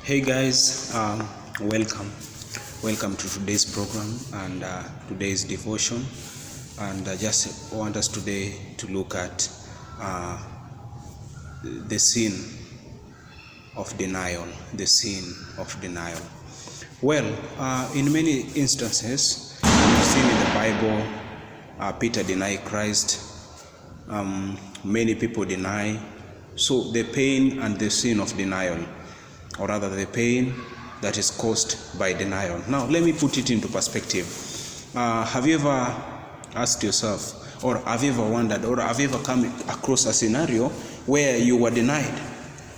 Hey guys, welcome to today's program and today's devotion. And I just want us today to look at the sin of denial. The sin of denial. Well, in many instances, we've seen in the Bible, Peter denied Christ. Many people deny. So the pain and the sin of denial, or rather the pain that is caused by denial. Now, let me put it into perspective. Have you ever asked yourself, or have you ever wondered, or have you ever come across a scenario where you were denied?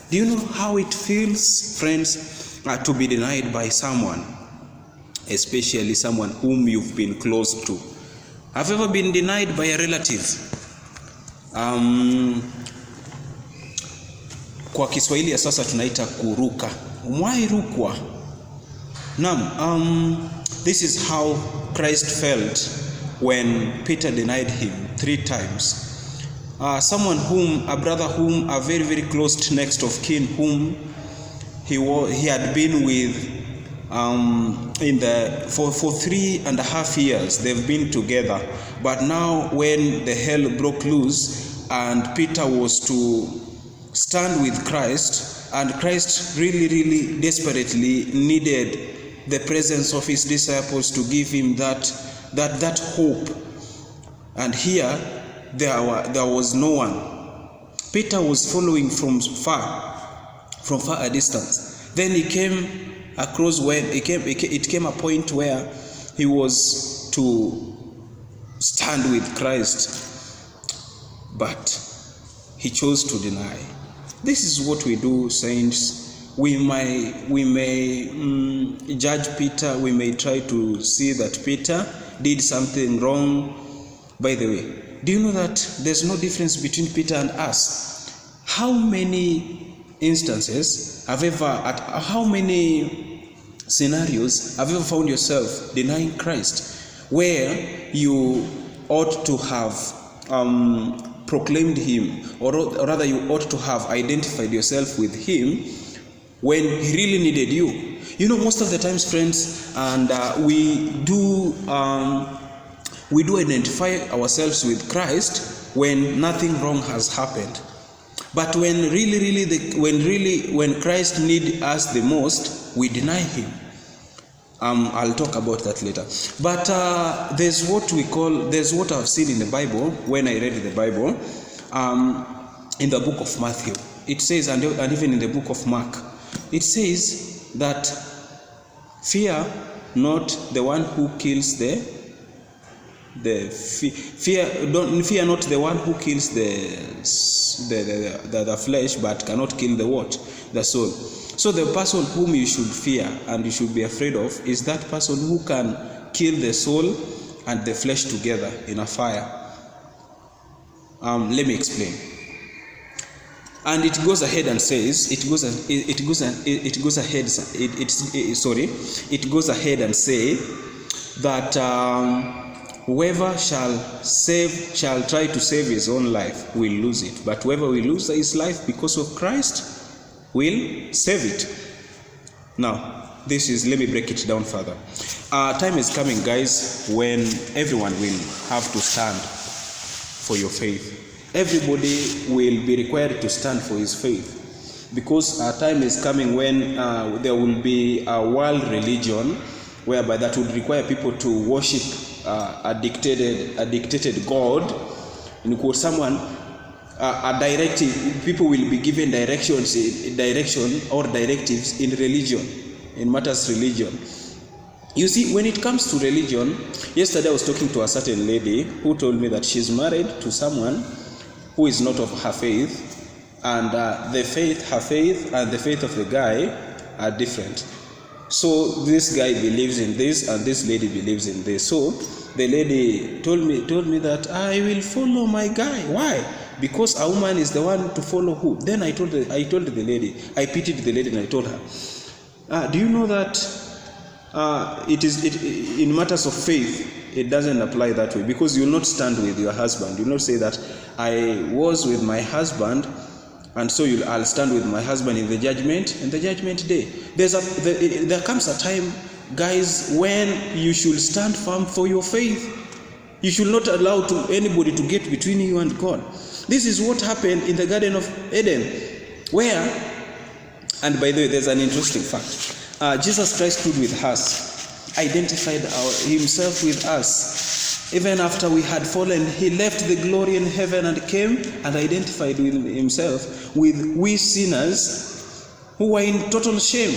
Do you know how it feels, friends, to be denied by someone, especially someone whom you've been close to? Have you ever been denied by a relative? Kwa Kiswahili ya sasa tunaita kuruka. Umewahi rukwa? Naam, this is how Christ felt when Peter denied him 3 times. A brother whom, a very, very close next of kin, whom he had been with for 3.5 years. They've been together. But now when the hell broke loose and Peter was to stand with Christ, and Christ really, really desperately needed the presence of his disciples to give him that hope. And here there was no one. Peter was following from far a distance. Then he came across when it came a point where he was to stand with Christ, but he chose to deny. This is what we do, saints. We may judge Peter. We may try to see that Peter did something wrong. By the way, do you know that there's no difference between Peter and us? How many instances how many scenarios have you ever found yourself denying Christ, where you ought to have proclaimed him, or rather you ought to have identified yourself with him when he really needed you? You know, most of the times, friends, and we do identify ourselves with Christ when nothing wrong has happened. But when Christ needs us the most, we deny him. I'll talk about that later. But there's what I've seen in the Bible when I read the Bible, in the book of Matthew. It says, and even in the book of Mark, it says that fear not the one who kills fear not the one who kills the flesh, but cannot kill the soul. So the person whom you should fear and you should be afraid of is that person who can kill the soul and the flesh together in a fire. Let me explain. And it goes ahead and says, it goes ahead and say that whoever shall try to save his own life will lose it, but whoever will lose his life because of Christ will save it. Now, let me break it down further. Time is coming, guys, when everyone will have to stand for your faith. Everybody will be required to stand for his faith, because time is coming when there will be a world religion whereby that would require people to worship a dictated God. In quote, someone a directive. People will be given direction or directives in religion, in matters religion. You see, when it comes to religion, yesterday I was talking to a certain lady who told me that she's married to someone who is not of her faith, and her faith and the faith of the guy are different. So this guy believes in this and this lady believes in this. So the lady told me that I will follow my guy. Why? Because a woman is the one to follow who? Then I told the lady, I pitied the lady and I told her, do you know that in matters of faith, it doesn't apply that way, because you will not stand with your husband. You will not say that I was with my husband And so I'll stand with my husband in the judgment day. There comes a time, guys, when you should stand firm for your faith. You should not allow anybody to get between you and God. This is what happened in the Garden of Eden, where, and by the way, there's an interesting fact. Jesus Christ stood with us, identified himself with us. Even after we had fallen, he left the glory in heaven and came and identified with himself with we sinners who were in total shame.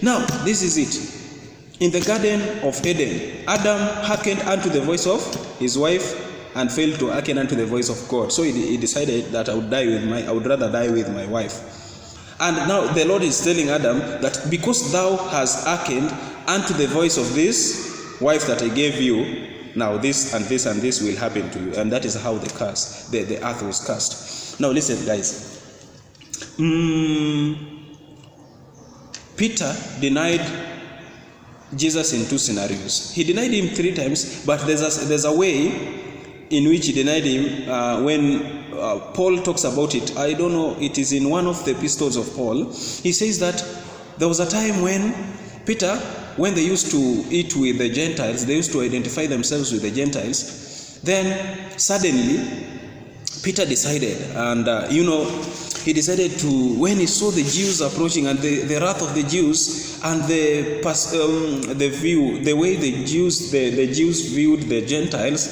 Now, this is it. In the Garden of Eden, Adam hearkened unto the voice of his wife and failed to hearken unto the voice of God. So he decided that I would rather die with my wife. And now the Lord is telling Adam that because thou hast hearkened unto the voice of this wife that I gave you, now this and this and this will happen to you. And that is how the earth was cursed. Now listen, guys. Peter denied Jesus in two scenarios. He denied him 3 times, but there's a way in which he denied him when Paul talks about it. I don't know, it is in one of the epistles of Paul. He says that there was a time when Peter, when they used to eat with the Gentiles, they used to identify themselves with the Gentiles. Then suddenly Peter decided, and he decided to, when he saw the Jews approaching and the wrath of the Jews and the way the Jews viewed the Gentiles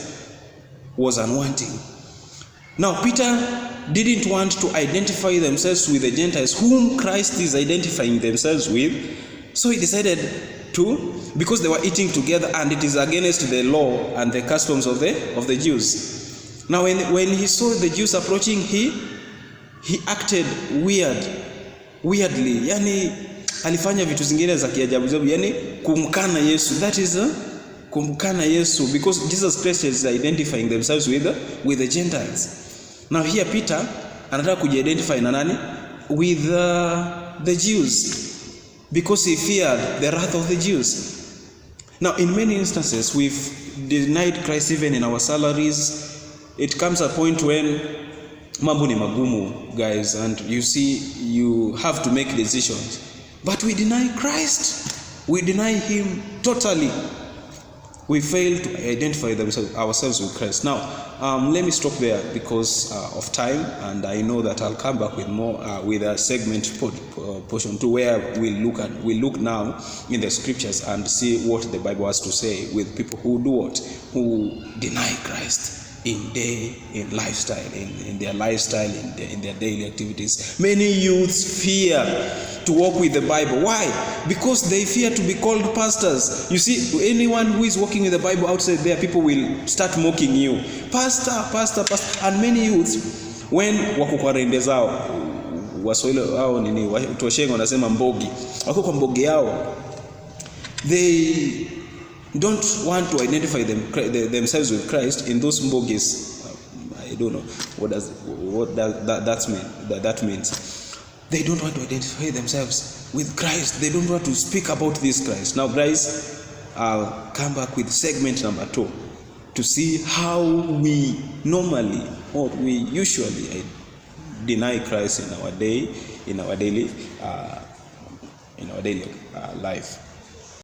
was unwanting. Now Peter didn't want to identify themselves with the Gentiles whom Christ is identifying themselves with. So he decided to, because they were eating together and it is against the law and the customs of the Jews. Now when he saw the Jews approaching, he acted weirdly. Yani alifanya vitu zingine za kiajabu, yani kumkana Yesu. That is kumkana Yesu, because Jesus Christ is identifying themselves with the Gentiles. Now here Peter anataka kujiidentify na nani? With the Jews, because he feared the wrath of the Jews. Now in many instances we've denied Christ even in our salaries. It comes a point when mambo ni magumu, guys, and you see you have to make decisions. But we deny Christ. We deny him totally. We fail to identify ourselves with Christ. Now, let me stop there because of time, and I know that I'll come back with more with a segment portion 2 where we'll look now in the scriptures and see what the Bible has to say with people who do what? Who deny Christ in their lifestyle, in their daily activities. Many youths fear to walk with the Bible. Why? Because they fear to be called pastors. You see, anyone who is walking with the Bible outside there, people will start mocking you. Pastor. And many youths, when wako kwa rende zao, Waswahili hao nini, Toshengo wanasema mbogi, wako kwa mbogi yao, they don't want to identify themselves with Christ in those mbogis. I don't know what that means. They don't want to identify themselves with Christ. They don't want to speak about this Christ. Now, guys, I'll come back with segment number 2 to see how we normally or we usually deny Christ in our daily life.